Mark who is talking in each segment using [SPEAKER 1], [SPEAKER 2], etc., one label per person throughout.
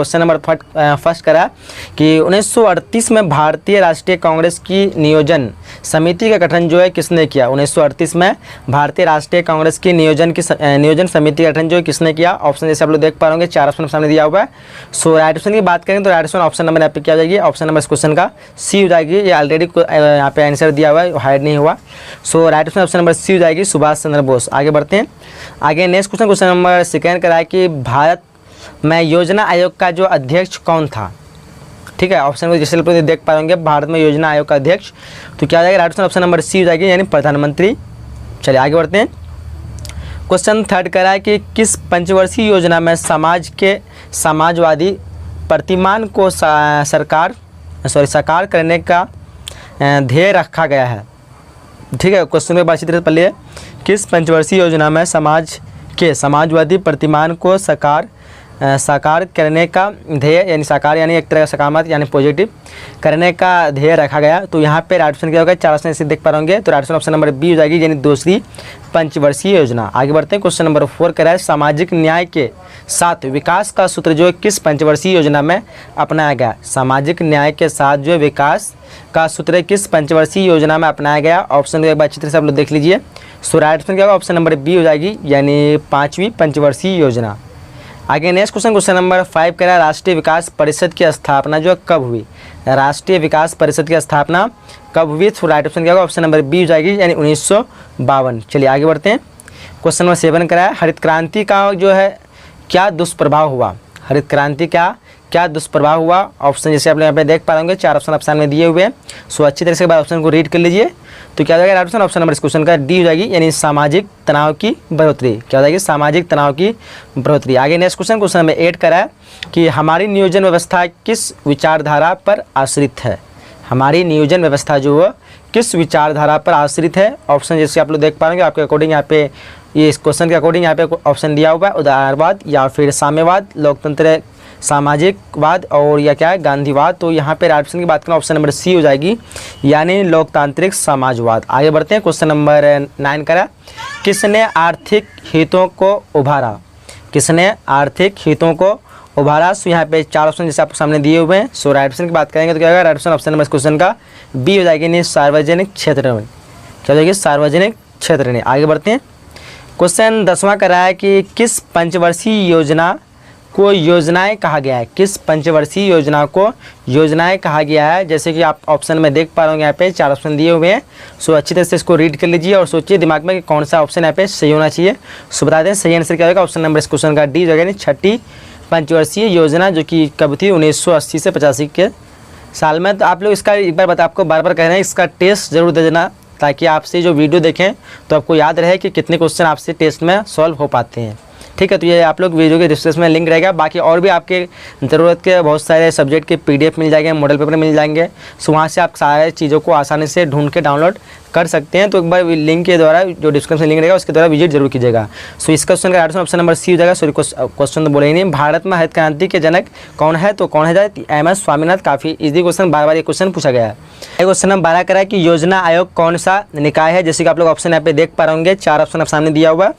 [SPEAKER 1] Question number first करा कि 1938 में भारतीय राष्ट्रीय कांग्रेस की नियोजन समिति का गठन जो है किसने किया। 1938 में भारतीय राष्ट्रीय कांग्रेस की नियोजन समिति का गठन जो है किसने किया। ऑप्शन जैसे आप लोग देख पा रहे होंगे, 4 ऑप्शन सामने दिया हुआ है। सो राइट ऑप्शन की बात करें तो राइट ऑप्शन ऑप्शन नंबर यहाँ पे क्या हो जाएगी, ऑप्शन नंबर इस क्वेश्चन का सी हो जाएगी। ये ऑलरेडी यहाँ पे आंसर दिया हुआ है, हाइड नहीं हुआ। सो राइट ऑप्शन नंबर सी हो जाएगी, सुभाष चंद्र बोस। आगे बढ़ते हैं। आगे नेक्स्ट क्वेश्चन नंबर सेकेंड करा है कि भारत में योजना आयोग का जो अध्यक्ष कौन था। ठीक है, ऑप्शन को जैसे देख पाएंगे, भारत में योजना आयोग का अध्यक्ष तो क्या हो जाएगा, राइट ऑप्शन नंबर सी हो जाएगी, यानी प्रधानमंत्री। चलिए आगे बढ़ते हैं। क्वेश्चन थर्ड करा है कि किस पंचवर्षीय योजना में समाजवादी प्रतिमान को साकार करने का ध्येय रखा गया है। ठीक है, क्वेश्चन में बातचीत पढ़ लिए। किस पंचवर्षीय योजना में समाजवादी प्रतिमान को साकार करने का ध्येय, यानी साकार यानी एक तरह का सकारात्मक यानी पॉजिटिव करने का ध्येय रखा गया। तो यहाँ पे राइट ऑप्शन क्या होगा, 4 ऑप्शन देख पा रहे तो राइट ऑप्शन नंबर बी हो जाएगी, यानी दूसरी पंचवर्षीय योजना। आगे बढ़ते हैं। क्वेश्चन नंबर 4 करा है सामाजिक न्याय के साथ विकास का सूत्र जो है किस पंचवर्षीय योजना में अपनाया गया। सामाजिक न्याय के साथ जो विकास का सूत्र किस पंचवर्षीय योजना में अपनाया गया। ऑप्शन एक बार अच्छी तरह से आप लोग देख लीजिए। सो राइट ऑप्शन क्या होगा, ऑप्शन नंबर बी हो जाएगी, यानी 5वीं पंचवर्षीय योजना। आगे नेक्स्ट क्वेश्चन नंबर 5 करा राष्ट्रीय विकास परिषद की स्थापना जो कब हुई। राष्ट्रीय विकास परिषद की स्थापना कब हुई। तो राइट ऑप्शन क्या होगा, ऑप्शन नंबर बी हो जाएगी, यानी 1952। चलिए आगे बढ़ते हैं। क्वेश्चन नंबर 7 करा है हरित क्रांति का जो है क्या दुष्प्रभाव हुआ। हरित क्रांति का क्या दुष्प्रभाव हुआ। ऑप्शन जैसे आप लोग यहाँ पे देख पा रहे होंगे, 4 ऑप्शन ऑप्शन में दिए हुए हैं। सो अच्छी तरह से ऑप्शन को रीड कर लीजिए। तो क्या हो जाएगा, राइट ऑप्शन नंबर इस क्वेश्चन का डी हो जाएगी, यानी सामाजिक तनाव की बढ़ोतरी। क्या हो जाएगी, सामाजिक तनाव की बढ़ोतरी। आगे नेक्स्ट क्वेश्चन नंबर 8 करा है कि हमारी नियोजन व्यवस्था किस विचारधारा पर आश्रित है। हमारी नियोजन व्यवस्था जो है किस विचारधारा पर आश्रित है। ऑप्शन जैसे आप लोग देख पा रहे हैं, आपके अकॉर्डिंग यहाँ पे ये इस क्वेश्चन के अकॉर्डिंग यहाँ पे ऑप्शन दिया हुआ है, उदारवाद या फिर साम्यवाद, लोकतंत्र, सामाजिकवाद और या क्या है गांधीवाद। तो यहाँ पे राइट ऑप्शन की बात करें, ऑप्शन नंबर सी हो जाएगी, यानी लोकतांत्रिक समाजवाद। आगे बढ़ते हैं। क्वेश्चन नंबर 9 करा किसने आर्थिक हितों को उभारा। किसने आर्थिक हितों को उभारा। सो यहाँ पे 4 ऑप्शन जैसे आपको सामने दिए हुए हैं। सो राइट ऑप्शन की बात करेंगे तो क्या होगा, राइट ऑप्शन ऑप्शन नंबर इस क्वेश्चन का बी हो जाएगी, यानी सार्वजनिक क्षेत्र में। क्या हो जाएगी, सार्वजनिक क्षेत्र में। आगे बढ़ते हैं। क्वेश्चन 10वां करा है कि किस पंचवर्षीय योजना को योजनाएं कहा गया है। किस पंचवर्षीय योजना को योजनाएं कहा गया है। जैसे कि आप ऑप्शन में देख पा रहे होंगे, यहाँ पे 4 ऑप्शन दिए हुए हैं। सो अच्छी तरह से इसको रीड कर लीजिए और सोचिए दिमाग में कि कौन सा ऑप्शन यहाँ पे सही होना चाहिए। सो बता दें सही आंसर क्या होगा, ऑप्शन नंबर इस क्वेश्चन का डी हो जाएगा, यानी 6ठी पंचवर्षीय योजना जो कि कब थी, 1980 से 85 के साल में। तो आप लोग इसका एक बार आपको बार बार कह रहे हैं, इसका टेस्ट जरूर दे देना ताकि आपसे जो वीडियो देखें तो आपको याद रहे कि कितने क्वेश्चन आपसे टेस्ट में सॉल्व हो पाते हैं। ठीक है, तो ये आप लोग वीडियो के डिस्क्रिप्शन में लिंक रहेगा। बाकी और भी आपके ज़रूरत के बहुत सारे सब्जेक्ट के PDF मिल जाएंगे, मॉडल पेपर मिल जाएंगे। सो वहाँ से आप सारे चीज़ों को आसानी से ढूंढ के डाउनलोड कर सकते हैं। तो एक बार लिंक के द्वारा जो डिस्क्रिप्शन लिंक रहेगा उसके द्वारा विजिट जरूर कीजिएगा। सो इस क्वेश्चन का ऑप्शन नंबर सी हो जाएगा। सॉरी क्वेश्चन तो बोले ही नहीं। भारत में हरित क्रांति के जनक कौन है, तो कौन है, MS स्वामीनाथन। काफ़ी इजी क्वेश्चन, बार बार ये क्वेश्चन पूछा गया है। क्वेश्चन नंबर 12 करा है कि योजना आयोग कौन सा निकाय है। जैसे कि आप लोग ऑप्शन यहाँ पे देख पा रहे होंगे, 4 ऑप्शन आप सामने दिया हुआ है।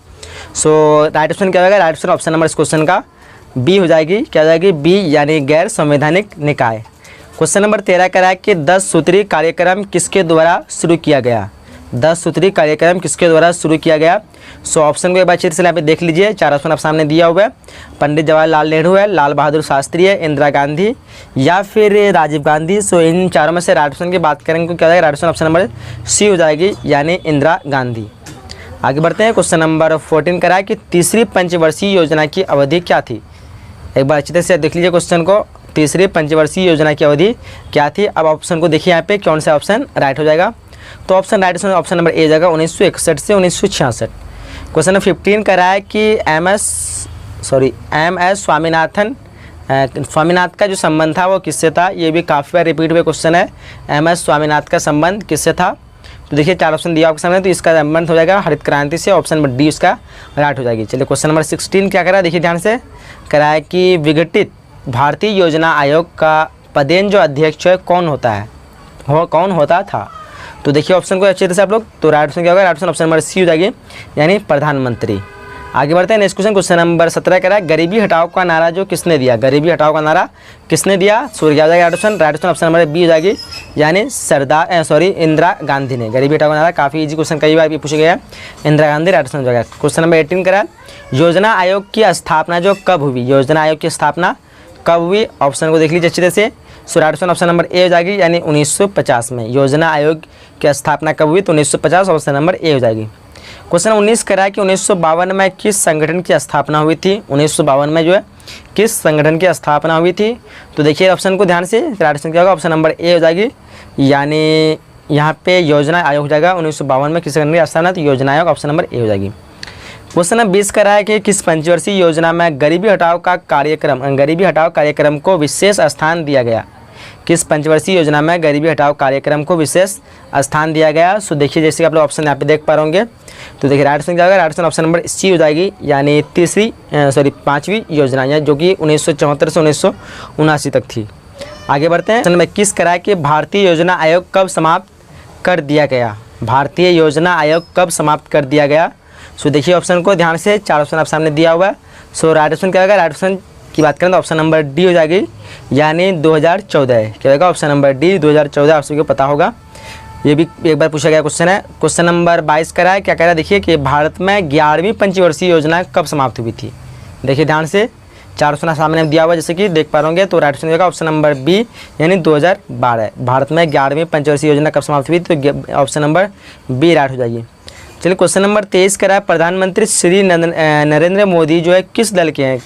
[SPEAKER 1] सो राइट ऑप्शन क्या होगा, राइट ऑप्शन ऑप्शन नंबर इस क्वेश्चन का बी हो जाएगी। क्या हो जाएगी, बी, यानी गैर संवैधानिक निकाय। क्वेश्चन नंबर 13 करा है कि 10 सूत्री कार्यक्रम किसके द्वारा शुरू किया गया। 10 सूत्री कार्यक्रम किसके द्वारा शुरू किया गया। सो ऑप्शन को एक बार अच्छे से यहाँ पे देख लीजिए। 4 ऑप्शन आप सामने दिया हुआ है। पंडित जवाहरलाल नेहरू है, लाल बहादुर शास्त्री है, इंदिरा गांधी या फिर राजीव गांधी। सो इन चारों में से राइट ऑप्शन की बात करेंगे तो क्या हो जाएगा, right option option number C हो जाएगी, यानी इंदिरा गांधी। आगे बढ़ते हैं। क्वेश्चन नंबर 14 करा है कि तीसरी पंचवर्षीय योजना की अवधि क्या थी। एक बार अच्छी तरह से देख लीजिए क्वेश्चन को। तीसरी पंचवर्षीय योजना की अवधि क्या थी। अब ऑप्शन को देखिए यहाँ पे कौन सा ऑप्शन राइट हो जाएगा। तो option right option number A जाएगा, 1961 से 1966। क्वेश्चन नंबर 15 करा है कि MS स्वामीनाथन का जो संबंध था वो किससे था। ये भी काफ़ी बार रिपीट हुए क्वेश्चन है। MS स्वामीनाथन का संबंध किससे था। तो देखिए 4 ऑप्शन दिया आपके सामने, तो इसका संबंध हो जाएगा हरित क्रांति से। ऑप्शन नंबर डी इसका राइट हो जाएगी। चलिए क्वेश्चन नंबर 16 क्या करा है, देखिए ध्यान से करा है कि विघटित भारतीय योजना आयोग का पदेन जो अध्यक्ष है कौन होता है, कौन होता था। तो देखिए ऑप्शन को अच्छे तरह से आप लोग, तो राइट ऑप्शन क्या होगा, right option option number C हो जाएगी, यानी प्रधानमंत्री। आगे बढ़ते हैं नेक्स्ट क्वेश्चन। क्वेश्चन नंबर 17 कह रहा है गरीबी हटाओ का नारा जो किसने दिया, गरीबी हटाओ का नारा किसने दिया। सूर्य क्या हो जाएगा राइट ऑप्शन नंबर बी हो जाएगी, यानी इंदिरा गांधी ने गरीबी हटाओ का नारा। काफ़ी इजी क्वेश्चन कई बार भी पूछा गया है, इंदिरा गांधी राइट ऑप्शन हो जाएगा। क्वेश्चन नंबर 18 कह रहा है योजना आयोग की स्थापना जो कब हुई, योजना आयोग की स्थापना कब हुई। ऑप्शन को देख लीजिए अच्छी तरह से। सो राइट ऑप्शन नंबर ए हो जाएगी, यानी 1950 में योजना आयोग की स्थापना कब हुई, तो 1950 ऑप्शन नंबर ए हो जाएगी। क्वेश्चन 19 कह रहा है कि 1952 में किस संगठन की स्थापना हुई थी, 1952 में जो है किस संगठन की स्थापना हुई थी। तो देखिए ऑप्शन को ध्यान से, राइट ऑप्शन क्या होगा, ऑप्शन नंबर ए हो जाएगी, यानी यहाँ पे योजना आयोग हो जाएगा। 1952 में किस संगठन की स्थापना, तो योजना आयोग ऑप्शन नंबर ए हो जाएगी। क्वेश्चन नंबर 20 कह रहा है कि किस पंचवर्षीय योजना में गरीबी हटाओ कार्यक्रम को विशेष स्थान दिया गया, किस पंचवर्षीय योजना में गरीबी हटाओ कार्यक्रम को विशेष स्थान दिया गया। सो देखिए जैसे कि आप लोग ऑप्शन यहाँ पे देख पा रहे होंगे, तो देखिए राइट ऑप्शन क्या होगा, राइट ऑप्शन नंबर सी हो जाएगी, यानी पाँचवीं योजना है जो कि 1974 से 1979 तक थी। आगे बढ़ते हैं। क्वेश्चन नंबर 21 कह रहा है कि भारतीय योजना आयोग कब समाप्त कर दिया गया, भारतीय योजना आयोग कब समाप्त कर दिया गया। सो देखिए ऑप्शन को ध्यान से, 4 ऑप्शन आप सामने दिया हुआ है। सो राइट ऑप्शन क्या होगा, राइट ऑप्शन की बात करें तो ऑप्शन नंबर डी हो जाएगी, यानी 2014 क्या होगा, ऑप्शन नंबर डी 2014 आप सभी को पता होगा, ये भी एक बार पूछा गया क्वेश्चन है। क्वेश्चन नंबर 22 कह रहा है, क्या कह रहा है देखिए कि भारत में 11वीं पंचवर्षीय योजना कब समाप्त हुई थी। देखिए ध्यान से, 4 ऑप्शन सामने दिया हुआ जैसे कि देख पा रहे होंगे, तो राइट ऑप्शन होगा ऑप्शन नंबर बी, यानी 2012। भारत में 11वीं पंचवर्षीय योजना कब समाप्त हुई, तो ऑप्शन नंबर बी राइट हो जाएगी। चलिए क्वेश्चन नंबर 23 कह रहा है प्रधानमंत्री श्री नरेंद्र मोदी जो है किस दल के हैं,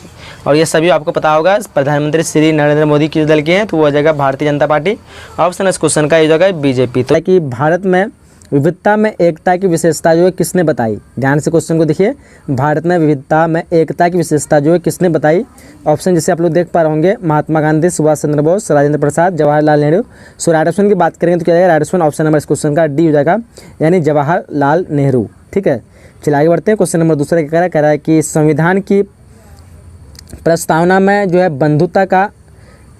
[SPEAKER 1] और ये सभी आपको पता होगा प्रधानमंत्री श्री नरेंद्र मोदी किस दल के हैं, तो वो हो जाएगा भारतीय जनता पार्टी। ऑप्शन इस क्वेश्चन का ये जगह बीजेपी। तो कि भारत में विविधता में एकता की विशेषता जो है किसने बताई, ध्यान से क्वेश्चन को देखिए, भारत में विविधता में एकता की विशेषता जो है किसने बताई। ऑप्शन जैसे आप लोग देख पा रहे होंगे, महात्मा गांधी, सुभाष चंद्र बोस, राजेंद्र प्रसाद, जवाहरलाल नेहरू। सो राइट ऑप्शन की बात करेंगे तो क्या जाएगा, राइट ऑप्शन नंबर इस क्वेश्चन का डी हो जाएगा, यानी जवाहरलाल नेहरू। ठीक है, चलिए आगे बढ़ते हैं। क्वेश्चन नंबर दूसरा क्या कह रहा है कि संविधान की प्रस्तावना में जो है बंधुता का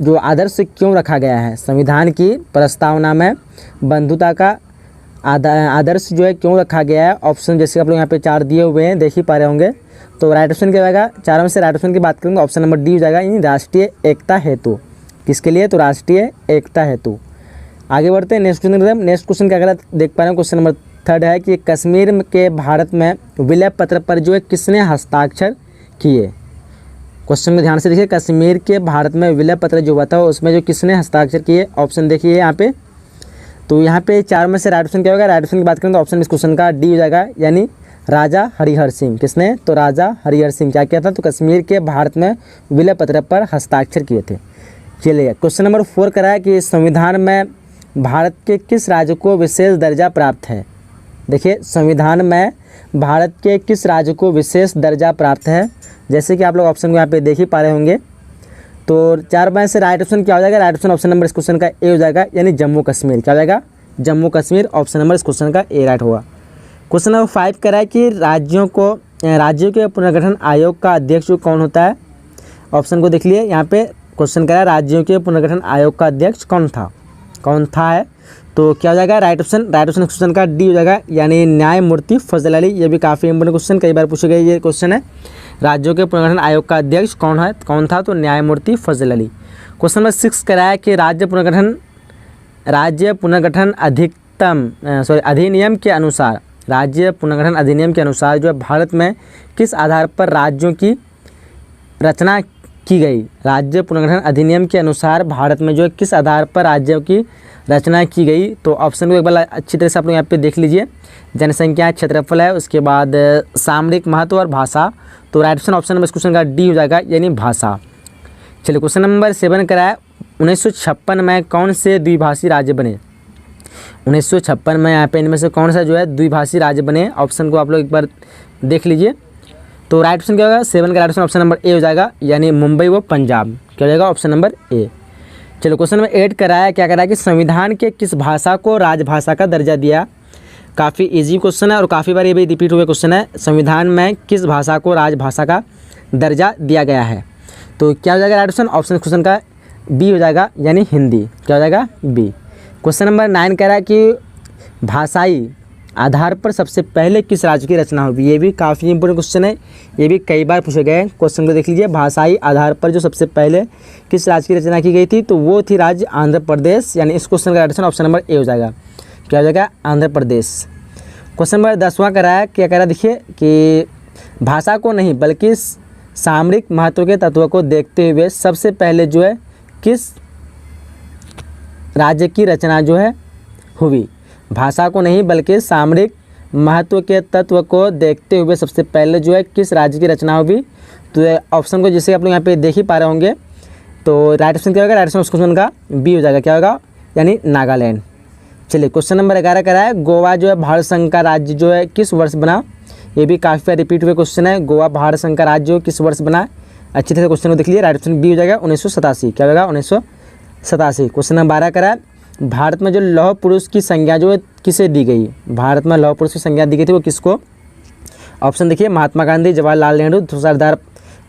[SPEAKER 1] जो आदर्श क्यों रखा गया है, संविधान की प्रस्तावना में बंधुता का आदर्श जो है क्यों रखा गया है। ऑप्शन जैसे आप लोग यहाँ पे 4 दिए हुए हैं, देख ही पा रहे होंगे, तो राइट ऑप्शन क्या जाएगा, 4 में से राइट ऑप्शन की बात करेंगे ऑप्शन नंबर डी हो जाएगा, यानी राष्ट्रीय एकता हेतु। किसके लिए, तो राष्ट्रीय एकता हेतु। आगे बढ़ते हैं नेक्स्ट क्वेश्चन क्या कह रहा है देख पा रहे हैं। क्वेश्चन नंबर 3 है कि कश्मीर के भारत में विलय पत्र पर जो है किसने हस्ताक्षर किए। क्वेश्चन में ध्यान से देखिए, कश्मीर के भारत में विलय पत्र जो हुआ था उसमें जो किसने हस्ताक्षर किए। ऑप्शन देखिए यहाँ पे, तो यहाँ पे 4 में से राइट ऑप्शन क्या होगा, राइट ऑप्शन की बात करें तो ऑप्शन इस क्वेश्चन का डी हो जाएगा, यानी राजा हरिहर सिंह। किसने, तो राजा हरिहर सिंह क्या किया था, तो कश्मीर के भारत में विलय पत्र पर हस्ताक्षर किए थे। चलिए क्वेश्चन नंबर 4 कह रहा है कि संविधान में भारत के किस राज्य को विशेष दर्जा प्राप्त है। देखिए संविधान में भारत के किस राज्य को विशेष दर्जा प्राप्त है, जैसे कि आप लोग ऑप्शन को यहाँ पे देख ही पा रहे होंगे, तो 4 में से राइट ऑप्शन क्या हो जाएगा, राइट ऑप्शन नंबर इस क्वेश्चन का ए हो जाएगा, यानी जम्मू कश्मीर। क्या हो जाएगा, जम्मू कश्मीर। ऑप्शन नंबर इस क्वेश्चन का ए राइट होगा। क्वेश्चन नंबर 5 कह रहा है कि राज्यों के पुनर्गठन आयोग का अध्यक्ष कौन होता है। ऑप्शन को देख लिए, यहाँ पे क्वेश्चन कह रहा है राज्यों के पुनर्गठन आयोग का अध्यक्ष कौन था है, तो क्या हो जाएगा, राइट ऑप्शन क्वेश्चन का डी हो जाएगा, यानी न्यायमूर्ति फजल अली। ये भी काफ़ी इंपॉर्टेंट क्वेश्चन, कई बार पूछे गए ये क्वेश्चन है। राज्यों के पुनर्गठन आयोग का अध्यक्ष कौन था, तो न्यायमूर्ति फजल अली। क्वेश्चन नंबर 6 कह रहा है कि राज्य पुनर्गठन अधिनियम के अनुसार, राज्य पुनर्गठन अधिनियम के अनुसार जो है भारत में किस आधार पर राज्यों की रचना की गई। राज्य पुनर्गठन अधिनियम के अनुसार भारत में जो है किस आधार पर राज्यों की रचना की गई, तो ऑप्शन को एक बार अच्छी तरह से आप लोग यहाँ पे देख लीजिए, जनसंख्या, क्षेत्रफल है, उसके बाद सामरिक महत्व और भाषा। तो राइट ऑप्शन नंबर इस क्वेश्चन का डी हो जाएगा, यानी भाषा। चलिए क्वेश्चन नंबर 7 करा है 1956 में कौन से द्विभाषी राज्य बने। 1956 में यहाँ पे इनमें से कौन सा जो है द्विभाषी राज्य बने। ऑप्शन को आप लोग एक बार देख लीजिए, तो राइट ऑप्शन क्या होगा, 7 का राइट ऑप्शन नंबर ए हो जाएगा, यानी मुंबई व पंजाब। क्या हो जाएगा, ऑप्शन नंबर ए। चलो क्वेश्चन नंबर 8 कराया, क्या करा है कि संविधान के किस भाषा को राजभाषा का दर्जा दिया। काफ़ी इजी क्वेश्चन है और काफ़ी बार ये भी रिपीट हुए क्वेश्चन है। संविधान में किस भाषा को राजभाषा का दर्जा दिया गया है, तो क्या हो जाएगा राइट ऑप्शन क्वेश्चन का बी हो जाएगा, यानी हिंदी। क्या हो जाएगा, बी। क्वेश्चन नंबर 9 कह रहा है कि आधार पर सबसे पहले किस राज्य की रचना हुई? ये भी काफ़ी इंपॉर्टेंट क्वेश्चन है, ये भी कई बार पूछे गए हैं। क्वेश्चन को देख लीजिए, भाषाई आधार पर जो सबसे पहले किस राज्य की रचना की गई थी, तो वो थी राज्य आंध्र प्रदेश। यानी इस क्वेश्चन का right answer option number A हो जाएगा। क्या हो जाएगा? आंध्र प्रदेश। क्वेश्चन नंबर 10वां कराया, क्या कह रहा है देखिए कि भाषा को नहीं बल्कि सामरिक महत्व के तत्व को देखते हुए सबसे पहले जो है किस राज्य की रचना जो है हुई? भाषा को नहीं बल्कि सामरिक महत्व के तत्व को देखते हुए सबसे पहले जो है किस राज्य की रचना हुई? तो ऑप्शन को जैसे आप लोग यहाँ पे देख ही पा रहे होंगे, तो राइट ऑप्शन क्या होगा? राइट ऑप्शन उस क्वेश्चन का बी हो जाएगा। क्या होगा? यानी नागालैंड। चलिए क्वेश्चन नंबर 11 करा है, गोवा जो है भारत संघ का राज्य जो है किस वर्ष बना? ये भी काफ़ी बार रिपीट हुए क्वेश्चन है। गोवा भारत संघ का राज्य जो किस वर्ष बना? अच्छी तरह से क्वेश्चन को देख लीजिए, राइट ऑप्शन बी हो जाएगा 1987। क्या होगा? 1987। क्वेश्चन नंबर 12 करा है, भारत में जो लौह पुरुष की संज्ञा जो है किसे दी गई? भारत में लौह पुरुष की संज्ञा दी गई थी, वो किसको? ऑप्शन देखिए, महात्मा गांधी, जवाहरलाल नेहरू, सरदार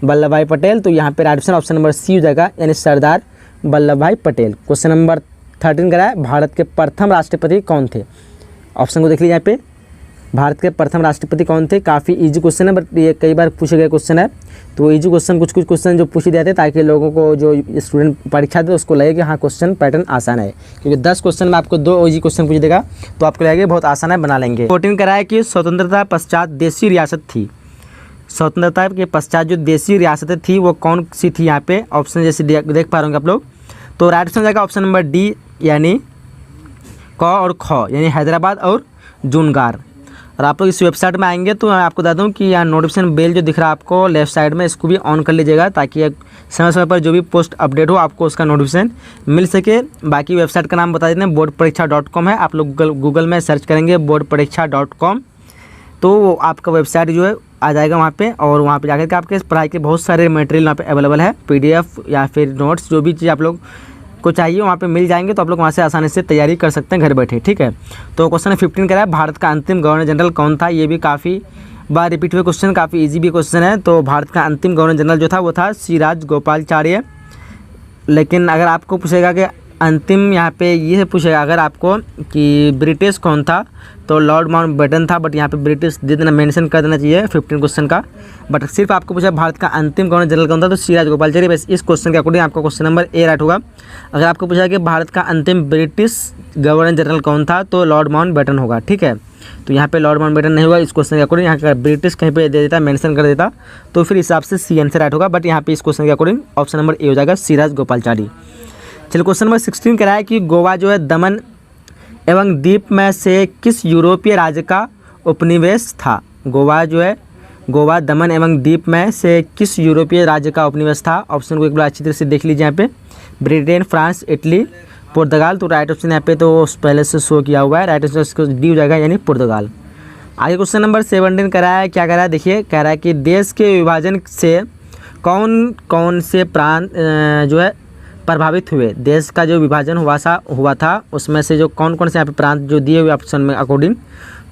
[SPEAKER 1] वल्लभ भाई पटेल। तो यहाँ पे right option option number C हो जाएगा, यानी सरदार वल्लभ भाई पटेल। क्वेश्चन नंबर 13 करा है, भारत के प्रथम राष्ट्रपति कौन थे? ऑप्शन को देख लीजिए यहाँ पे, भारत के प्रथम राष्ट्रपति कौन थे? काफ़ी इजी क्वेश्चन है, बट ये कई बार पूछे गए क्वेश्चन है। तो इजी क्वेश्चन कुछ क्वेश्चन जो पूछ दिए थे ताकि लोगों को जो स्टूडेंट परीक्षा दे उसको लगे कि हाँ क्वेश्चन पैटर्न आसान है, क्योंकि 10 क्वेश्चन में आपको 2 इजी क्वेश्चन पूछ देगा तो आपको लगेगा बहुत आसान है, बना लेंगे। 14 कराया कि स्वतंत्रता पश्चात देशी रियासत थी। स्वतंत्रता के पश्चात जो देशी रियासतें थी वो कौन सी थी? यहाँ पे ऑप्शन जैसे देख पा रहे होंगे आप लोग, तो राइट ऑप्शन जाएगा ऑप्शन नंबर डी, यानी क और ख, यानी हैदराबाद और जुनगार। और आप लोग इस वेबसाइट में आएंगे तो मैं आपको बता दूं कि यहाँ नोटिफिकेशन बेल जो दिख रहा है आपको लेफ्ट साइड में, इसको भी ऑन कर लीजिएगा ताकि समय समय पर जो भी पोस्ट अपडेट हो आपको उसका नोटिफिकेशन मिल सके। बाकी वेबसाइट का नाम बता देते हैं, boardpareksha.com है। आप लोग गूगल में सर्च करेंगे boardpareksha.com तो आपका वेबसाइट जो है आ जाएगा वहाँ पे, और वहाँ पे जाकर के आपके पढ़ाई के बहुत सारे मटेरियल वहाँ पे अवेलेबल है, PDF या फिर नोट्स जो भी चीज़ आप लोग को चाहिए वहाँ पे मिल जाएंगे। तो आप लोग वहाँ से आसानी से तैयारी कर सकते हैं घर बैठे, ठीक है। तो क्वेश्चन 15 करा है, भारत का अंतिम गवर्नर जनरल कौन था? ये भी काफ़ी बार रिपीट हुए क्वेश्चन, काफ़ी इजी भी क्वेश्चन है। तो भारत का अंतिम गवर्नर जनरल जो था वो था श्री राजगोपालाचार्य। लेकिन अगर आपको पूछेगा कि अंतिम, यहाँ पे ये पूछेगा अगर आपको कि ब्रिटिश कौन था, तो लॉर्ड माउंटबेटन था, बट यहाँ पे ब्रिटिश दे देना, मेंशन कर देना चाहिए 15 क्वेश्चन का। बट सिर्फ आपको पूछा भारत का अंतिम गवर्नर जनरल कौन था, तो श्री राजगोपालाचार्य। बस इस क्वेश्चन के अकॉर्डिंग आपका क्वेश्चन नंबर ए राइट होगा। अगर आपको पूछा कि भारत का अंतिम ब्रिटिश गवर्नर जनरल कौन था, तो लॉर्ड माउंटबेटन होगा, ठीक है। तो यहाँ पे लॉर्ड माउंटबेटन नहीं होगा इस क्वेश्चन के अकॉर्डिंग, यहाँ का ब्रिटिश कहीं पे दे देता, मेंशन कर देता, तो फिर हिसाब से सी आंसर राइट होगा। बट यहाँ पे इस क्वेश्चन के अकॉर्डिंग ऑप्शन नंबर ए हो जाएगा, श्री राजगोपालाचार्य। चलिए क्वेश्चन नंबर 16 कराया कि गोवा जो है दमन एवं द्वीप में से किस यूरोपीय राज्य का उपनिवेश था? गोवा जो है, गोवा दमन एवं द्वीप में से किस यूरोपीय राज्य का उपनिवेश था? ऑप्शन को एक बार अच्छी तरह से देख लीजिए यहाँ पे, ब्रिटेन, फ्रांस, इटली, पुर्तगाल। तो राइट ऑप्शन यहाँ पे तो पहले से शो किया हुआ है, राइट ऑप्शन इसको डी हो जाएगा, यानी पुर्तगाल। आगे क्वेश्चन नंबर 17 कराया है, क्या कह रहा है देखिए, कह रहा है कि देश के विभाजन से कौन कौन से प्रांत जो है प्रभावित हुए? देश का जो विभाजन हुआ था उसमें से जो कौन कौन से यहाँ पे प्रांत जो दिए हुए ऑप्शन में अकॉर्डिंग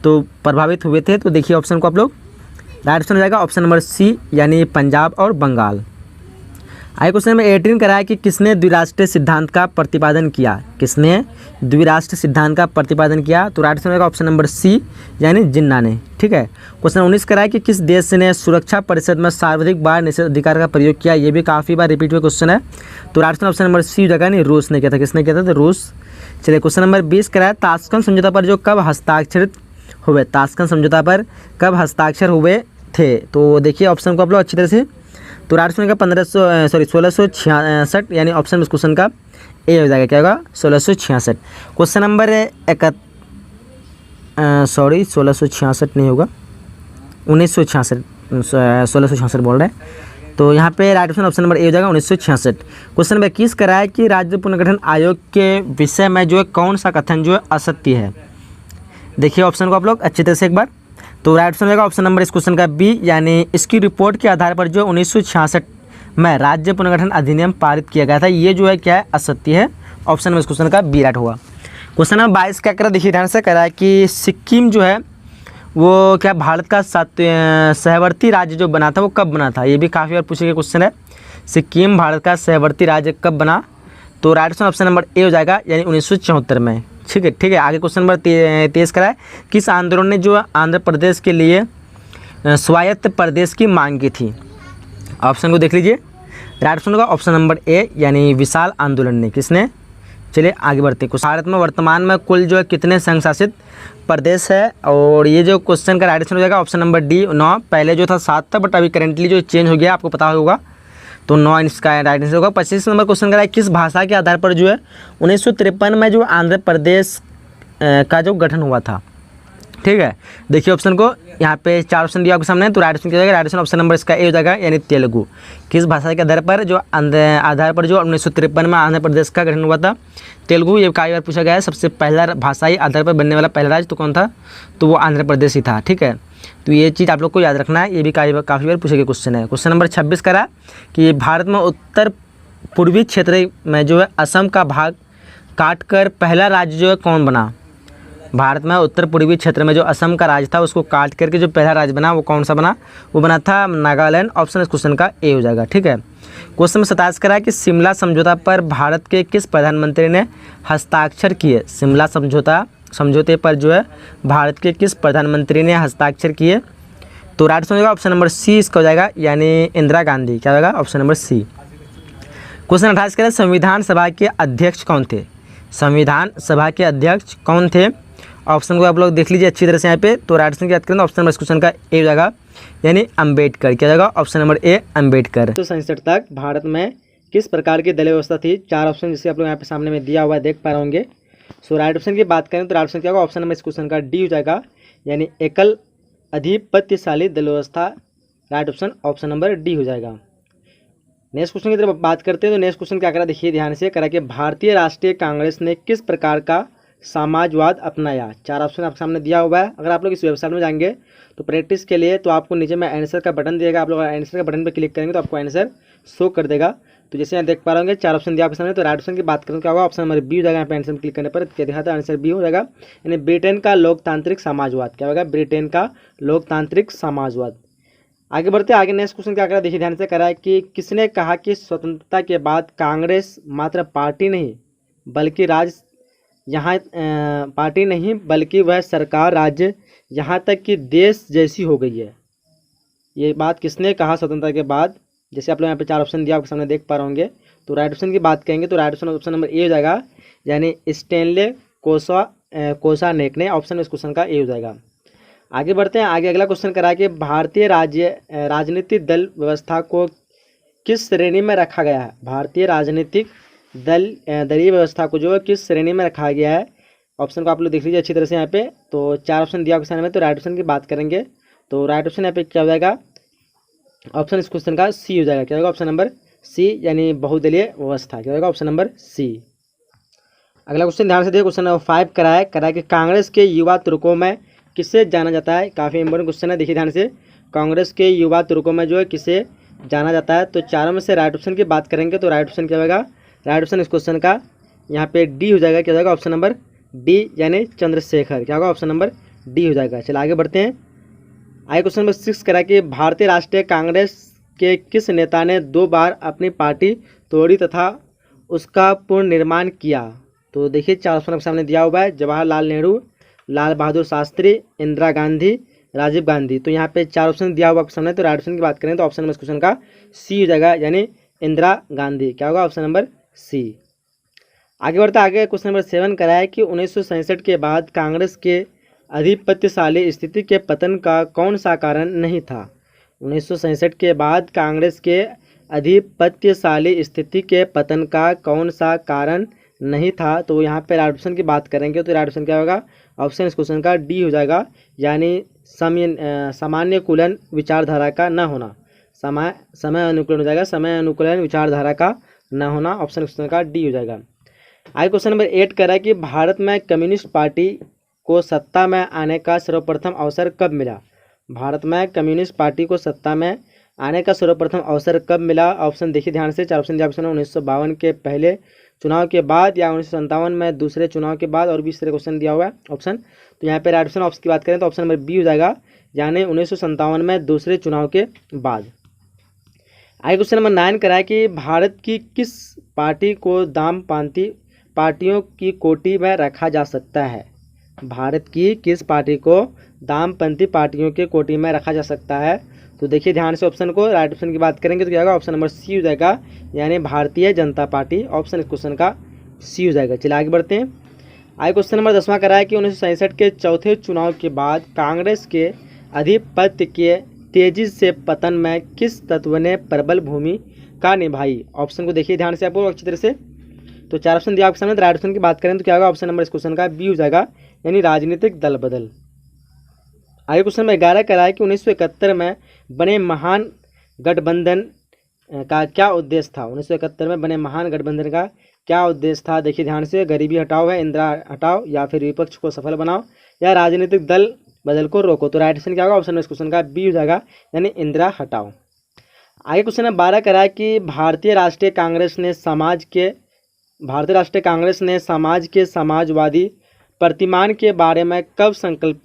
[SPEAKER 1] तो प्रभावित हुए थे, तो देखिए ऑप्शन को आप लोग, राइट ऑप्शन हो जाएगा ऑप्शन नंबर सी, यानी पंजाब और बंगाल। आगे क्वेश्चन नंबर 18 कराया कि किसने द्विराष्ट्रीय सिद्धांत का प्रतिपादन किया? किसने द्विराष्ट्रीय सिद्धांत का प्रतिपादन किया? तो राइट ऑप्शन होगा ऑप्शन नंबर सी, यानी जिन्ना ने, ठीक है। क्वेश्चन 19 कराया कि किस देश ने सुरक्षा परिषद में सर्वाधिक बार निषेधाधिकार का प्रयोग किया? ये भी काफ़ी बार रिपीट हुआ क्वेश्चन है, तो राइट ऑप्शन नंबर सी हो जाएगा, नहीं रूस ने किया था। किसने किया था? तो रूस। चलिए क्वेश्चन नंबर 20 कराया, ताशकंद समझौता पर जो कब हस्ताक्षरित हुए? ताशकंद समझौता पर कब हस्ताक्षर हुए थे? तो देखिए ऑप्शन को आप लोग अच्छी तरह से, तो राइट ऑप्शन का 1666, यानी ऑप्शन इस क्वेश्चन का ए हो जाएगा। क्या होगा? 1666। क्वेश्चन नंबर 1666 नहीं होगा, 1966, 1666 बोल रहे हैं, तो यहाँ पे राइट ऑप्शन नंबर ए हो जाएगा 1966। क्वेश्चन नंबर 21 कराया कि राज्य पुनर्गठन आयोग के विषय में जो है कौन सा कथन जो है असत्य है? देखिए ऑप्शन को आप लोग अच्छी तरह से एक बार, तो राइट ऑप्शन रहेगा ऑप्शन नंबर इस क्वेश्चन का बी, यानी इसकी रिपोर्ट के आधार पर जो 1966 में राज्य पुनर्गठन अधिनियम पारित किया गया था, ये जो है क्या है? असत्य है। ऑप्शन नंबर इस क्वेश्चन का बी राइट होगा। क्वेश्चन नंबर 22 क्या करा, देखिए ध्यान से करा है कि सिक्किम जो है वो क्या भारत का सहवर्ती राज्य जो बना था वो कब बना था? ये भी काफ़ी बार पूछे गए क्वेश्चन है, सिक्किम भारत का सहवर्ती राज्य कब बना? तो राइट ऑप्शन नंबर ए हो जाएगा, यानी 1974 में। ठीक है। आगे क्वेश्चन नंबर 23 करा है, किस आंदोलन ने जो आंध्र प्रदेश के लिए स्वायत्त प्रदेश की मांग की थी? ऑप्शन को देख लीजिए। राइट ऑप्शन होगा ऑप्शन नंबर ए यानी विशाल आंदोलन ने। किसने? चलिए आगे बढ़ते हैं। भारत में वर्तमान में कुल जो है कितने संघ शासित प्रदेश है? और ये जो क्वेश्चन का राइट आंसर हो जाएगा ऑप्शन नंबर डी 9। पहले जो था 7 था, बट अभी करेंटली जो चेंज हो गया आपको पता होगा, तो 9 इसका राइट आंसर होगा। 25 नंबर क्वेश्चन का है, किस भाषा के आधार पर जो है 1953 में जो आंध्र प्रदेश का जो गठन हुआ था? ठीक है, देखिए ऑप्शन को, यहाँ पे 4 ऑप्शन दिया आपके सामने, तो राइट ऑप्शन क्या हो जाएगा? राइट ऑप्शन ऑप्शन नंबर इसका ए हो जाएगा यानी तेलुगु। किस भाषा के आधार पर जो 1953 में आंध्र प्रदेश का गठन हुआ था? तेलुगु। ये कई बार पूछा गया है, सबसे पहला भाषाई आधार पर बनने वाला पहला राज्य तो कौन था? तो वो आंध्र प्रदेश ही था। ठीक है, तो ये चीज़ आप लोग को याद रखना है, ये भी काफ़ी बार पूछे गए क्वेश्चन है। क्वेश्चन नंबर 26 करा कि भारत में उत्तर पूर्वी क्षेत्र में जो है असम का भाग काटकर पहला राज्य जो है कौन बना? भारत में उत्तर पूर्वी क्षेत्र में जो असम का राज्य था उसको काट करके जो पहला राज्य बना वो कौन सा बना? वो बना था नागालैंड। ऑप्शन इस क्वेश्चन का ए हो जाएगा। ठीक है, क्वेश्चन में 27 करा कि शिमला समझौता पर भारत के किस प्रधानमंत्री ने हस्ताक्षर किए? शिमला समझौते पर जो है भारत के किस प्रधानमंत्री ने हस्ताक्षर किए? तो राइट आंसर होगा ऑप्शन नंबर सी इसका हो जाएगा यानी इंदिरा गांधी। क्या होगा? ऑप्शन नंबर सी। क्वेश्चन 28 करें, संविधान सभा के अध्यक्ष कौन थे? संविधान सभा के अध्यक्ष कौन थे? ऑप्शन को आप लोग देख लीजिए अच्छी तरह से यहाँ पे। तो राइट आंसर की बात करें तो ऑप्शन नंबर इस क्वेश्चन का ए हो जाएगा यानी अम्बेडकर। क्या जाएगा? Option number A Ambedkar. तो 67 तक भारत में किस प्रकार की दलीय व्यवस्था थी? 4 ऑप्शन जिससे आप लोग यहाँ पे सामने में दिया हुआ है देख पा रहे होंगे। सो राइट ऑप्शन की बात करें तो राइट ऑप्शन क्या होगा? ऑप्शन नंबर इस क्वेश्चन का डी हो जाएगा यानी एकल अधिपत्यशाली दल व्यवस्था। Right option option number D हो जाएगा। नेक्स्ट क्वेश्चन की तरफ बात करते हैं तो नेक्स्ट क्वेश्चन क्या करा देखिए ध्यान से, करा कि भारतीय राष्ट्रीय कांग्रेस ने किस प्रकार का समाजवाद अपनाया? 4 ऑप्शन आपके सामने दिया हुआ है। अगर आप लोग इस वेबसाइट में जाएंगे तो प्रैक्टिस के लिए तो आपको नीचे में आंसर का बटन दिएगा, आप लोग आंसर का बटन पर क्लिक करेंगे तो आपको आंसर शो कर देगा। तो जैसे यहाँ देख पा रहे होंगे 4 ऑप्शन दिया आपके सामने। तो राइट ऑप्शन की बात करें क्या होगा? ऑप्शन नंबर बी हो जाएगा। यहाँ पे आंसर क्लिक करने पर क्या दिखाता है? आंसर बी हो जाएगा यानी ब्रिटेन का लोकतांत्रिक समाजवाद। क्या होगा? ब्रिटेन का लोकतांत्रिक समाजवाद। आगे बढ़ते आगे नेक्स्ट क्वेश्चन क्या करा देखिए ध्यान से, करा है कि किसने कहा कि स्वतंत्रता के बाद कांग्रेस मात्र पार्टी नहीं बल्कि बल्कि वह सरकार, राज्य, यहाँ तक कि देश जैसी हो गई है। ये बात किसने कहा स्वतंत्रता के बाद? जैसे आप लोग यहाँ पे 4 ऑप्शन दिया आपके सामने देख पा रहे होंगे। तो राइट ऑप्शन की बात करेंगे तो राइट ऑप्शन नंबर ए हो जाएगा यानी स्टेनले कोसानेक ने। ऑप्शन इस क्वेश्चन का ए हो जाएगा। आगे बढ़ते हैं आगे अगला क्वेश्चन करा कि भारतीय राजनीतिक दल व्यवस्था को किस श्रेणी में रखा गया है? भारतीय राजनीतिक दलीय व्यवस्था को जो है किस श्रेणी में रखा गया है? ऑप्शन को आप लोग देख लीजिए अच्छी तरह से यहाँ पे। तो 4 ऑप्शन दिया क्वेश्चन में, तो राइट ऑप्शन की बात करेंगे तो राइट ऑप्शन यहाँ पे क्या हो जाएगा? ऑप्शन इस क्वेश्चन का सी हो जाएगा। क्या होगा? ऑप्शन नंबर सी यानी बहुदलीय व्यवस्था। क्या होगा? Option number C. अगला क्वेश्चन ध्यान से देखिए, क्वेश्चन नंबर 5 करा है कि कांग्रेस के युवा तुर्कों में किसे जाना जाता है? काफ़ी इंपॉर्टेंट क्वेश्चन है, देखिए ध्यान से। कांग्रेस के युवा तुर्कों में जो है किसे जाना जाता है? तो चारों में से राइट ऑप्शन की बात करेंगे तो राइट ऑप्शन क्या होगा? राइट ऑप्शन इस क्वेश्चन का यहाँ पे डी हो जाएगा। क्या हो जाएगा? ऑप्शन नंबर डी यानी चंद्रशेखर। क्या होगा? ऑप्शन नंबर डी हो जाएगा। चलिए आगे बढ़ते हैं। आगे क्वेश्चन नंबर 6 करा कि भारतीय राष्ट्रीय कांग्रेस के किस नेता ने 2 बार अपनी पार्टी तोड़ी तथा उसका पुनर्निर्माण किया? तो देखिए 4 ऑप्शन आपके सामने दिया हुआ है, जवाहरलाल नेहरू, लाल बहादुर शास्त्री, इंदिरा गांधी, राजीव गांधी। तो यहाँ पे 4 ऑप्शन दिया हुआ आपके सामने। तो राइट ऑप्शन की बात करें तो ऑप्शन नंबर इस क्वेश्चन का सी हो जाएगा यानी इंदिरा गांधी। क्या होगा? Option number C. आगे बढ़ते आगे क्वेश्चन नंबर 7 करा है कि 1967 के बाद कांग्रेस के अधिपत्यशाली स्थिति के पतन का कौन सा कारण नहीं था? 1967 के बाद कांग्रेस के अधिपत्यशाली स्थिति के पतन का कौन सा कारण नहीं था? तो यहाँ पे राइट ऑप्शन की बात करेंगे तो राइट ऑप्शन क्या होगा? ऑप्शन इस क्वेश्चन का डी हो जाएगा यानी सामान्य कुलन विचारधारा का न होना। समय अनुकूलन हो जाएगा, समय अनुकूलन विचारधारा का न होना। ऑप्शन क्वेश्चन का डी हो जाएगा। आगे क्वेश्चन नंबर 8 कह रहा है कि भारत में कम्युनिस्ट पार्टी को सत्ता में आने का सर्वप्रथम अवसर कब मिला? भारत में कम्युनिस्ट पार्टी को सत्ता में आने का सर्वप्रथम अवसर कब मिला? ऑप्शन देखिए ध्यान से, 4 ऑप्शन दिया। ऑप्शन 1952 के पहले चुनाव के बाद या 1957 में दूसरे चुनाव के बाद, और भी इस तरह क्वेश्चन दिया हुआ है ऑप्शन। तो यहाँ पे राइट ऑप्शन की बात करें तो ऑप्शन नंबर बी हो जाएगा यानी 1957 में दूसरे चुनाव के बाद। आगे क्वेश्चन नंबर 9 करा है कि भारत की किस पार्टी को पार्टियों की कोटि में रखा जा सकता है? भारत की किस पार्टी को वामपंथी पार्टियों के कोटि में रखा जा सकता है? तो देखिए ध्यान से ऑप्शन को, राइट ऑप्शन की बात करेंगे तो क्या होगा, ऑप्शन नंबर सी हो जाएगा, यानी भारतीय जनता पार्टी। ऑप्शन इस क्वेश्चन का सी हो जाएगा। चलिए आगे बढ़ते हैं। आगे क्वेश्चन नंबर 10वां करा है कि 1967 के चौथे चुनाव के बाद कांग्रेस के आधिपत्य के तेजी से पतन में किस तत्व ने प्रबल भूमिका निभाई? ऑप्शन को देखिए ध्यान से आपको अच्छी तरह से। तो 4 ऑप्शन दिया आपके सामने, राइट ऑप्शन की बात करें तो क्या होगा, ऑप्शन नंबर इस क्वेश्चन का बी हो जाएगा, यानी राजनीतिक दल बदल। आगे क्वेश्चन नंबर 11 करा है कि 1971 में बने महान गठबंधन का क्या उद्देश्य था? 1971 में बने महान गठबंधन का क्या उद्देश्य था? देखिए ध्यान से, गरीबी हटाओ है, इंदिरा हटाओ, या फिर विपक्ष को सफल बनाओ, या राजनीतिक दल बदल को रोको। तो राइट ऑप्शन क्या होगा, ऑप्शन में इस क्वेश्चन का बी हो जाएगा, यानी इंदिरा हटाओ। आगे क्वेश्चन नंबर 12 करा है कि भारतीय राष्ट्रीय कांग्रेस ने समाज के समाजवादी प्रतिमान के बारे में कब संकल्प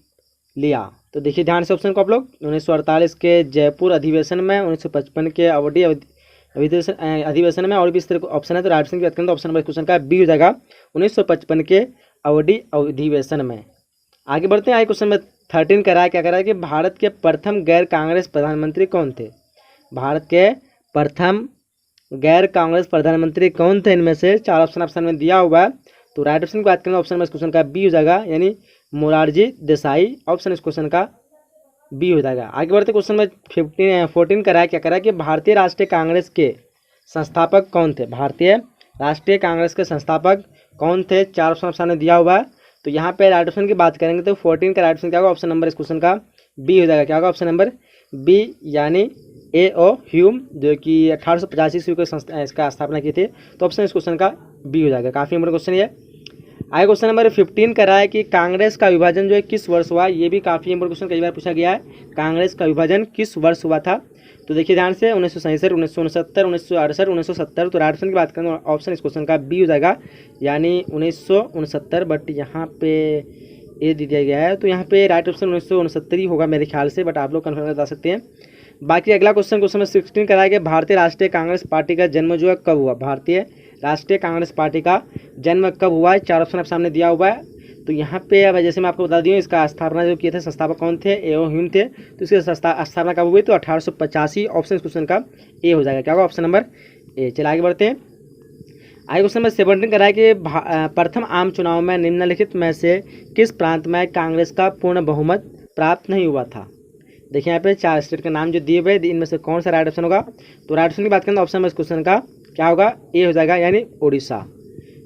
[SPEAKER 1] लिया? तो देखिए ध्यान से ऑप्शन को आप लोग, 1948 के जयपुर अधिवेशन में, 1955 के अवधि अधिवेशन में, और भी इस तरह ऑप्शन है। तो राइट ऑप्शन की बात करें तो ऑप्शन नंबर क्वेश्चन का बी हो जाएगा, 1955 के अवधि अधिवेशन में। आगे बढ़ते हैं। आगे क्वेश्चन में 13 करा है, क्या करा है कि भारत के प्रथम गैर कांग्रेस प्रधानमंत्री कौन थे? भारत के प्रथम गैर कांग्रेस प्रधानमंत्री कौन थे? इनमें से 4 ऑप्शन में दिया हुआ है। तो राइट ऑप्शन की बात करें तो ऑप्शन में इस क्वेश्चन का बी हो जाएगा, यानी मोरारजी देसाई। ऑप्शन इस क्वेश्चन का बी हो जाएगा। आगे बढ़ते क्वेश्चन में 14 करा है, क्या करा है कि भारतीय राष्ट्रीय कांग्रेस के संस्थापक कौन थे? भारतीय राष्ट्रीय कांग्रेस के संस्थापक कौन थे? 4 ऑप्शन में दिया हुआ है। तो यहाँ पे राइट ऑप्शन की बात करेंगे तो 14 का राइट ऑप्शन क्या होगा, ऑप्शन नंबर इस क्वेश्चन का बी हो जाएगा। क्या होगा, ऑप्शन नंबर बी, यानी A.O. ह्यूम, जो कि 1885 ईस्वी को इसका स्थापना की थी। तो ऑप्शन इस क्वेश्चन का बी हो जाएगा। काफ़ी इंपॉर्टेंट क्वेश्चन है। आगे क्वेश्चन नंबर 15 करा है कि कांग्रेस का विभाजन जो है किस वर्ष हुआ? ये भी काफ़ी इंपॉर्टेंट क्वेश्चन, कई बार पूछा गया है। कांग्रेस का विभाजन किस वर्ष हुआ था? तो देखिए ध्यान से, 1967, 1969, 1968, 1970। तो राइट ऑप्शन की बात करें तो ऑप्शन इस क्वेश्चन का बी हो जाएगा, यानी 1969। बट यहाँ पे ए दिया गया है, तो यहाँ पे राइट ऑप्शन 1969 ही होगा मेरे ख्याल से, बट आप लोग कन्फर्म बता सकते हैं। बाकी अगला क्वेश्चन नंबर 16 कराया गया, भारतीय राष्ट्रीय कांग्रेस पार्टी का जन्म जो है कब हुआ? भारतीय राष्ट्रीय कांग्रेस पार्टी का जन्म कब हुआ है? 4 ऑप्शन आप सामने दिया हुआ है। तो यहाँ पे अब जैसे मैं आपको बता दी हूँ, इसका स्थापना जो किए थे, संस्थापक कौन थे? A.O. ह्यूम थे। तो इसकी स्थापना कब हुई? तो 1885। ऑप्शन इस क्वेश्चन का ए हो जाएगा। क्या होगा, ऑप्शन नंबर ए। चलिए आगे बढ़ते हैं। आगे क्वेश्चन नंबर 17 कराया कि प्रथम आम चुनाव में निम्नलिखित में से किस प्रांत में कांग्रेस का पूर्ण बहुमत प्राप्त नहीं हुआ था? देखिए यहाँ पे 4 स्टेट के नाम जो दिए हुए, इनमें से कौन सा राइट ऑप्शन होगा? तो राइट ऑप्शन की बात करें तो ऑप्शन में इस क्वेश्चन का क्या होगा, ए हो जाएगा, यानी उड़ीसा।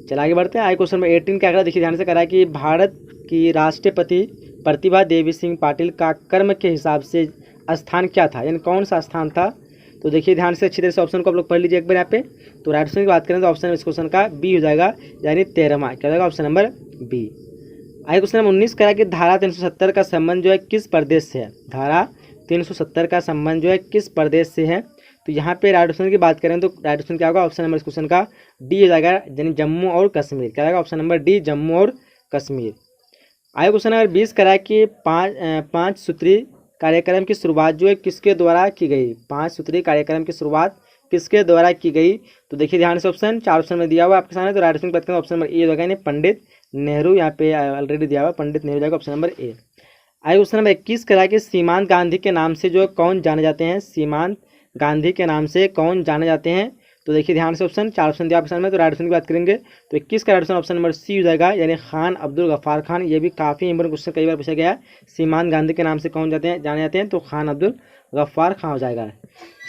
[SPEAKER 1] चलिए आगे बढ़ते हैं। आगे क्वेश्चन नंबर 18 क्या करा, देखिए ध्यान से करा है कि भारत की राष्ट्रपति प्रतिभा देवी सिंह पाटिल का कर्म के हिसाब से स्थान क्या था, यानी कौन सा स्थान था? तो देखिए ध्यान से अच्छी तरह से ऑप्शन को आप लोग पढ़ लीजिए एक बार यहाँ पे। तो राइट ऑप्शन की बात करें तो ऑप्शन इस क्वेश्चन का बी हो जाएगा, यानी 13वां। क्या होगा, ऑप्शन नंबर बी। आगे क्वेश्चन नंबर 19 करा कि धारा 370 का संबंध जो है किस प्रदेश से है? धारा 370 का संबंध जो है किस प्रदेश से है? तो यहाँ पे राइट ऑप्शन की बात करें तो राइट ऑप्शन क्या होगा, ऑप्शन नंबर इस क्वेश्चन का डी हो जाएगा, यानी जम्मू और कश्मीर। क्या होगा, ऑप्शन नंबर डी, जम्मू और कश्मीर। आगे क्वेश्चन नंबर 20 करा कि पाँच सूत्री कार्यक्रम की शुरुआत जो है किसके द्वारा की गई? 5 सूत्री कार्यक्रम की शुरुआत किसके द्वारा की गई? तो देखिए ध्यान से ऑप्शन 4 ऑप्शन में दिया हुआ आपके सामने। तो राइट ऑप्शन की बात करें ऑप्शन नंबर ए होगा, यानी पंडित नेहरू। यहाँ पे ऑलरेडी दिया हुआ पंडित नेहरू जाएगा, ऑप्शन नंबर ए। आगे क्वेश्चन नंबर 21 करा कि सीमांत गांधी के नाम से जो कौन जाने जाते हैं? सीमांत गांधी के नाम से कौन जाने जाते हैं? तो देखिए ध्यान से ऑप्शन 4 ऑप्शन दिया आपके सामने। तो राइट ऑप्शन की बात करेंगे तो 21 का right option option number C हो जाएगा, यानी खान अब्दुल गफ्फार खान। ये भी काफ़ी इंपॉर्टेंट क्वेश्चन, कई बार पूछा गया है। सीमांत गांधी के नाम से कौन जाने जाते हैं? तो खान अब्दुल गफ्फार खान हो जाएगा।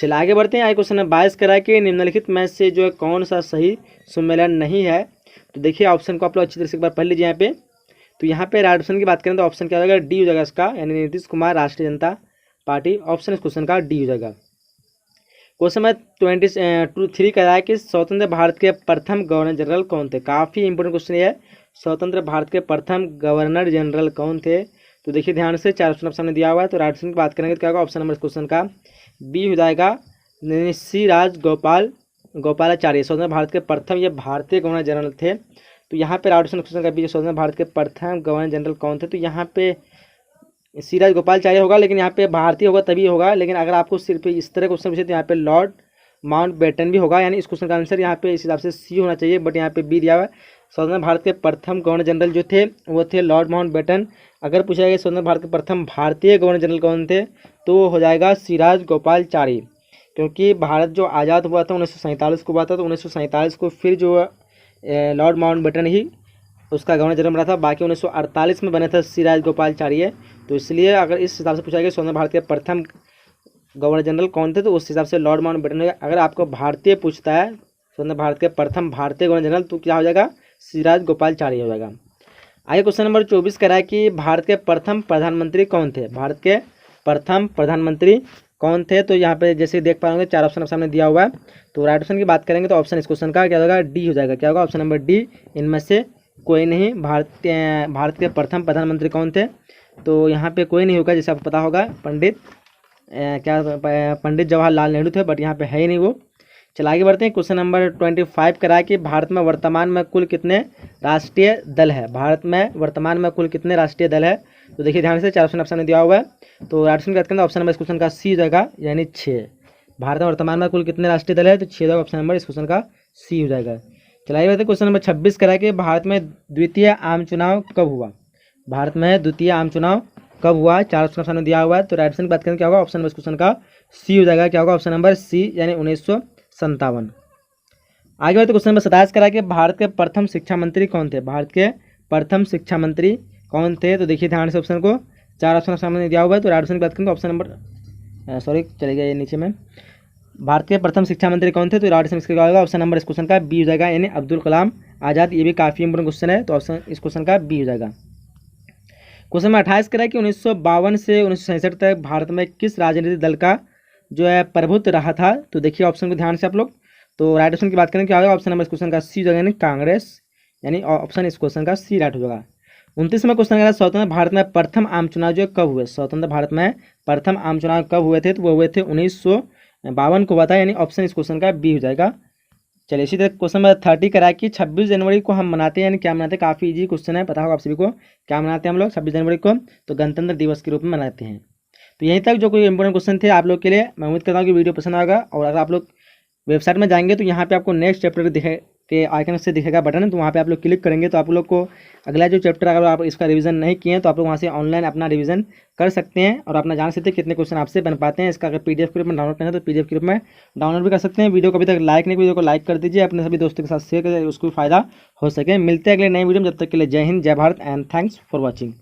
[SPEAKER 1] चलिए आगे बढ़ते हैं। आगे क्वेश्चन नंबर 22 करा कि निम्नलिखित में से जो है कौन सा सही सम्मेलन नहीं है? तो देखिए ऑप्शन को आप लोग अच्छी तरह से एक बार पढ़ लीजिए यहाँ पे। तो यहाँ पे राइट ऑप्शन की बात करें तो ऑप्शन क्या हो जाएगा, डी हो जाएगा इसका, यानी नीतीश कुमार राष्ट्रीय जनता पार्टी। ऑप्शन इस क्वेश्चन का डी हो जाएगा। क्वेश्चन में 23 का है कि स्वतंत्र भारत के प्रथम गवर्नर जनरल कौन थे? काफ़ी इंपोर्टेंट क्वेश्चन है। स्वतंत्र भारत के प्रथम गवर्नर जनरल कौन थे? तो देखिए ध्यान से 4 ऑप्शन सामने दिया हुआ है। तो राइट ऑप्शन की बात करेंगे तो क्या होगा, ऑप्शन नंबर इस क्वेश्चन का बी हो जाएगा, श्री गोपालाचार्य। स्वतंत्र भारत के प्रथम ये भारतीय गवर्नर जनरल थे। तो यहाँ पे राइट ऑप्शन क्वेश्चन का बी, स्वतंत्र भारत के प्रथम गवर्नर जनरल कौन थे? तो यहाँ पे श्री गोपालाचार्य होगा, लेकिन यहाँ पे भारतीय होगा तभी होगा। लेकिन अगर आपको सिर्फ इस तरह क्वेश्चन पूछे तो यहाँ पे लॉर्ड माउंटबेटन भी होगा, यानी इस क्वेश्चन का आंसर यहाँ पे इस हिसाब से सी होना चाहिए, बट यहाँ पे बी दिया हुआ है, स्वतंत्र भारत के प्रथम गवर्नर जनरल जो थे वो थे लॉर्ड माउंटबेटन। अगर पूछा गया स्वतंत्र भारत के प्रथम भारतीय गवर्नर जनरल कौन थे तो वो हो जाएगा सिराज गोपालाचारी, क्योंकि भारत जो आज़ाद हुआ था 1947 को हुआ था, तो 1947 को फिर जो लॉर्ड माउंटबेटन ही उसका गवर्नर जनरल बना था, बाकी 1948 में बने थे सिराज गोपालाचारी। तो इसलिए अगर इस हिसाब से पूछा गया स्वतंत्र भारत के प्रथम गवर्नर जनरल कौन थे तो उस हिसाब से लॉर्ड माउंटबेटन हो गया। अगर आपको भारतीय पूछता है स्वतंत्र भारत के प्रथम भारतीय गवर्नर जनरल तो क्या हो जाएगा, सिराज गोपालाचारी हो जाएगा। आगे क्वेश्चन नंबर 24 कह रहा है कि भारत के प्रथम प्रधानमंत्री कौन थे। भारत के प्रथम प्रधानमंत्री कौन थे, तो यहाँ पे जैसे देख पाएंगे 4 ऑप्शन सामने दिया हुआ है। तो राइट ऑप्शन की बात करेंगे तो ऑप्शन इस क्वेश्चन का क्या होगा, डी हो जाएगा। क्या होगा, ऑप्शन नंबर डी, इनमें से कोई नहीं। भारत के प्रथम प्रधानमंत्री कौन थे, तो यहाँ पे कोई नहीं होगा, जैसे आपको पता होगा पंडित जवाहरलाल नेहरू थे, बट यहाँ पे है ही नहीं वो। चला आगे बढ़ते हैं। क्वेश्चन नंबर 25 करा कि भारत में वर्तमान में कुल कितने राष्ट्रीय दल है। भारत में वर्तमान में कुल कितने राष्ट्रीय दल है, तो देखिए ध्यान से 4 ऑप्शन में दिया हुआ है। तो राइट ऑप्शन की बात करें तो ऑप्शन नंबर इस क्वेश्चन का सी हो जाएगा, यानी 6। भारत में वर्तमान में कुल कितने राष्ट्रीय दल है, तो 6 ऑप्शन नंबर इस क्वेश्चन का सी हो जाएगा। चलाइए बढ़ते क्वेश्चन नंबर 26 करा कि भारत में द्वितीय आम चुनाव कब हुआ। भारत में द्वितीय आम चुनाव कब हुआ, 4 ऑप्शन में दिया हुआ है। तो राइट ऑप्शन की बात करें क्या होगा, ऑप्शन नंबर इस क्वेश्चन का सी हो जाएगा। क्या होगा, ऑप्शन नंबर सी, यानी 1957। आगे बढ़ते क्वेश्चन नंबर 27 करा कि भारत के प्रथम शिक्षा मंत्री कौन थे। भारत के प्रथम शिक्षा मंत्री कौन थे, तो देखिए ध्यान से ऑप्शन को, 4 ऑप्शन सामने दिया हुआ है। तो राइट ऑप्शन की बात करें तो ऑप्शन नंबर चले गए नीचे में, भारत के प्रथम शिक्षा मंत्री कौन थे, तो राइट ऑप्शन इसका होगा ऑप्शन नंबर इस क्वेश्चन का बी हो जाएगा, यानी अब्दुल कलाम आज़ाद। ये भी काफ़ी इंपोर्टेंट क्वेश्चन है, तो ऑप्शन इस क्वेश्चन का बी हो जाएगा। क्वेश्चन नंबर 28 करा कि 1952 से 1967 तक भारत में किस राजनीतिक दल का जो है प्रभुत्व रहा था, तो देखिए ऑप्शन को ध्यान से आप लोग। तो राइट ऑप्शन की बात करें क्या होगा, ऑप्शन नंबर इस क्वेश्चन का सी हो जाएगा, यानी कांग्रेस, यानी ऑप्शन इस क्वेश्चन का सी राइट हो जाएगा। 29वां क्वेश्चन कह स्वतंत्र भारत में प्रथम आम चुनाव जो कब हुए। स्वतंत्र भारत में प्रथम आम चुनाव कब हुए थे, तो वो हुए थे 1952 को हुआ था, यानी ऑप्शन इस क्वेश्चन का बी हो जाएगा। चलिए इसी तरह क्वेश्चन नंबर 30 करा कि 26 जनवरी को हम मनाते हैं, यानी क्या मनाते हैं, काफ़ी इजी क्वेश्चन है, पता होगा आप सभी को। क्या मनाते हैं हम लोग 26 जनवरी को, तो गणतंत्र दिवस के रूप में मनाते हैं। तो यहीं तक जो कोई इंपोर्टेंट क्वेश्चन थे आप लोग के लिए। मैं उम्मीद करता हूँ कि वीडियो पसंद आएगा, और अगर आप लोग वेबसाइट में जाएंगे तो यहाँ पे आपको नेक्स्ट चैप्टर के आइकन से दिखेगा बटन, तो वहाँ पे आप लोग क्लिक करेंगे तो आप लोग को अगला जो चैप्टर अगर आप इसका रिवीजन नहीं किए हैं तो आप लोग वहाँ से ऑनलाइन अपना रिवीजन कर सकते हैं और अपना जान सकते हैं कितने क्वेश्चन आपसे बन पाते हैं। इसका अगर पीडीएफ के रूप में डाउनलोड करना है तो पीडीएफ के रूप में डाउनलोड भी कर सकते हैं। वीडियो को अभी तक लाइक नहीं, वीडियो को लाइक कर दीजिए, अपने सभी दोस्तों के साथ शेयर करिए, उसको फायदा हो सके। मिलते हैं अगले नए वीडियो में, जब तक के लिए जय हिंद, जय Bharat and thanks for watching.